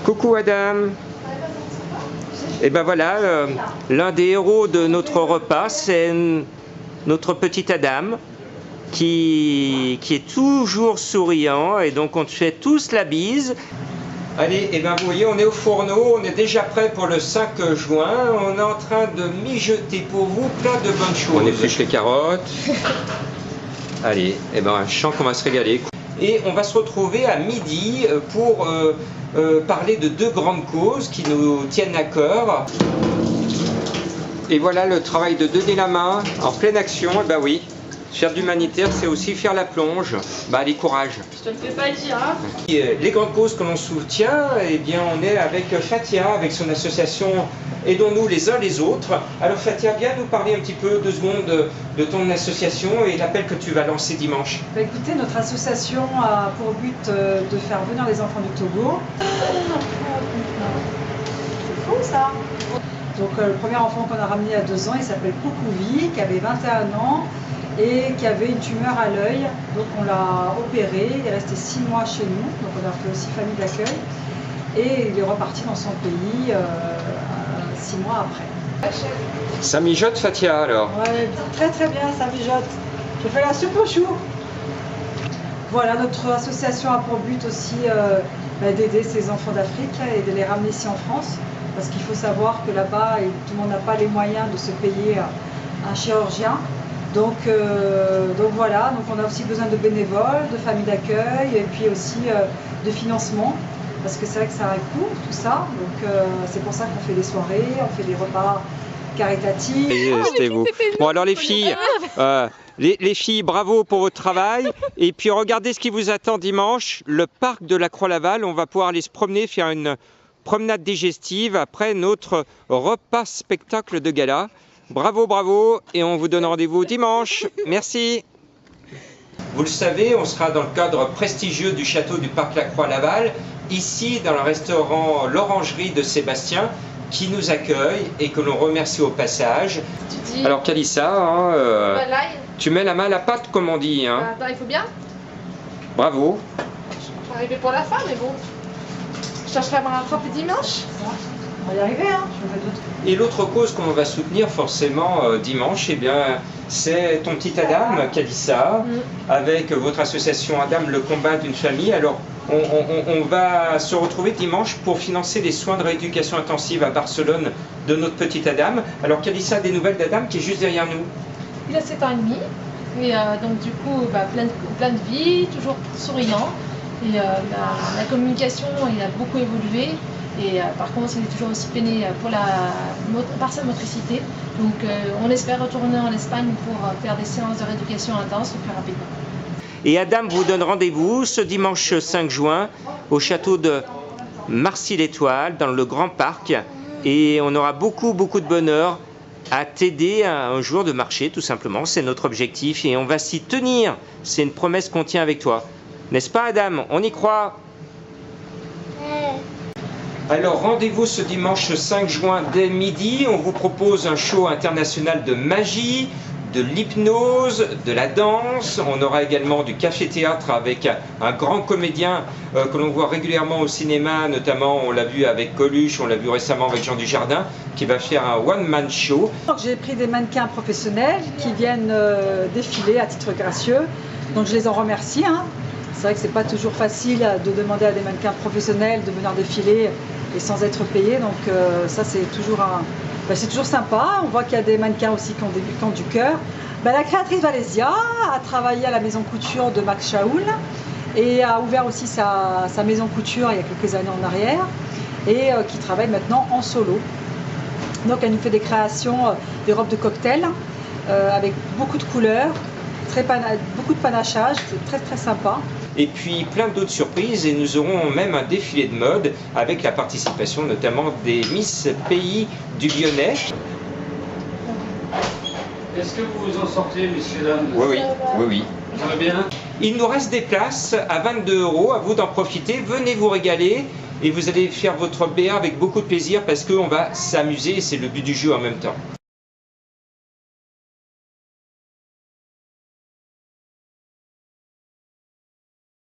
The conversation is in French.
Coucou Adam. Et ben voilà, l'un des héros de notre repas, c'est notre petit Adam qui est toujours souriant, et donc on te fait tous la bise. Allez, et ben vous voyez, on est au fourneau, on est déjà prêt pour le 5 juin, on est en train de mijoter pour vous plein de bonnes choses. On épluche les carottes. Allez, et ben je sens qu'on va se régaler. Et on va se retrouver à midi pour parler de deux grandes causes qui nous tiennent à cœur. Et voilà le travail de donner la main en pleine action. Et ben oui, faire de l'humanitaire, c'est aussi faire la plonge. Bah allez, courage. Je te le fais pas dire, hein. Les grandes causes que l'on soutient, eh bien on est avec Fatia, avec son association Aidons-nous les uns les autres. Alors Fatia, viens nous parler un petit peu, 2 secondes, de ton association et l'appel que tu vas lancer dimanche. Bah écoutez, notre association a pour but de faire venir les enfants du Togo. C'est fou ça. Donc le premier enfant qu'on a ramené à 2 ans, il s'appelle Koukouvi, qui avait 21 ans et qui avait une tumeur à l'œil. Donc on l'a opéré, il est resté 6 mois chez nous, donc on a fait aussi famille d'accueil. Et il est reparti dans son pays 6 mois après. Ça mijote Fatia alors? Ouais, très très bien, ça mijote. Je fais la soupe au chou. Voilà, notre association a pour but aussi d'aider ces enfants d'Afrique et de les ramener ici en France. Parce qu'il faut savoir que là-bas, tout le monde n'a pas les moyens de se payer un chirurgien. Donc voilà, donc on a aussi besoin de bénévoles, de familles d'accueil et puis aussi de financement. Parce que c'est vrai que ça a un coût, tout ça. Donc c'est pour ça qu'on fait des soirées, on fait des repas caritatifs. C'était vous. Bon alors les filles, les filles, bravo pour votre travail. Et puis regardez ce qui vous attend dimanche, le parc de la Croix-Laval. On va pouvoir aller se promener, faire une promenade digestive après notre repas spectacle de gala. Bravo, bravo, et on vous donne rendez-vous dimanche. Merci. Vous le savez, on sera dans le cadre prestigieux du château du parc La Croix-Laval, ici dans le restaurant L'Orangerie de Sébastien, qui nous accueille et que l'on remercie au passage. Alors Kalissa, hein, tu mets la main à la pâte comme on dit. Hein. Attends, il faut bien. Bravo. Je vais arriver pour la fin, mais bon. Je chercherai à me rattraper dimanche. On va y arriver, hein. Et l'autre cause qu'on va soutenir forcément dimanche, eh bien, c'est ton petit Adam, Kalissa, avec votre association Adam, le combat d'une famille. Alors, on va se retrouver dimanche pour financer les soins de rééducation intensive à Barcelone de notre petit Adam. Alors, Kalissa, des nouvelles d'Adam qui est juste derrière nous. Il a 7 ans et demi, et donc du coup, plein de vie, toujours souriant. Et la communication, il a beaucoup évolué. Et par contre, il est toujours aussi peiné par sa motricité. Donc on espère retourner en Espagne pour faire des séances de rééducation intense le plus rapidement. Et Adam vous donne rendez-vous ce dimanche 5 juin au château de Marcy-l'Étoile, dans le Grand Parc. Et on aura beaucoup de bonheur à t'aider un jour de marcher, tout simplement. C'est notre objectif et on va s'y tenir. C'est une promesse qu'on tient avec toi. N'est-ce pas Adam? On y croit? Alors rendez-vous ce dimanche 5 juin dès midi, on vous propose un show international de magie, de l'hypnose, de la danse. On aura également du café-théâtre avec un grand comédien que l'on voit régulièrement au cinéma, notamment on l'a vu avec Coluche, on l'a vu récemment avec Jean Dujardin, qui va faire un one-man show. J'ai pris des mannequins professionnels qui viennent défiler à titre gracieux, donc je les en remercie. Hein. C'est vrai que c'est pas toujours facile de demander à des mannequins professionnels de venir défiler et sans être payés, donc ça c'est toujours c'est toujours sympa. On voit qu'il y a des mannequins aussi qui ont du cœur. La créatrice Valésia a travaillé à la maison couture de Max Shaoul et a ouvert aussi sa maison couture il y a quelques années en arrière et qui travaille maintenant en solo. Donc elle nous fait des créations, des robes de cocktail avec beaucoup de couleurs, beaucoup de panachage, c'est très sympa. Et puis plein d'autres surprises, et nous aurons même un défilé de mode avec la participation notamment des Miss Pays du Lyonnais. Est-ce que vous vous en sortez, messieurs, dames? Oui. Ça va bien? Il nous reste des places à 22 €, à vous d'en profiter, venez vous régaler et vous allez faire votre BA avec beaucoup de plaisir parce qu'on va s'amuser et c'est le but du jeu en même temps.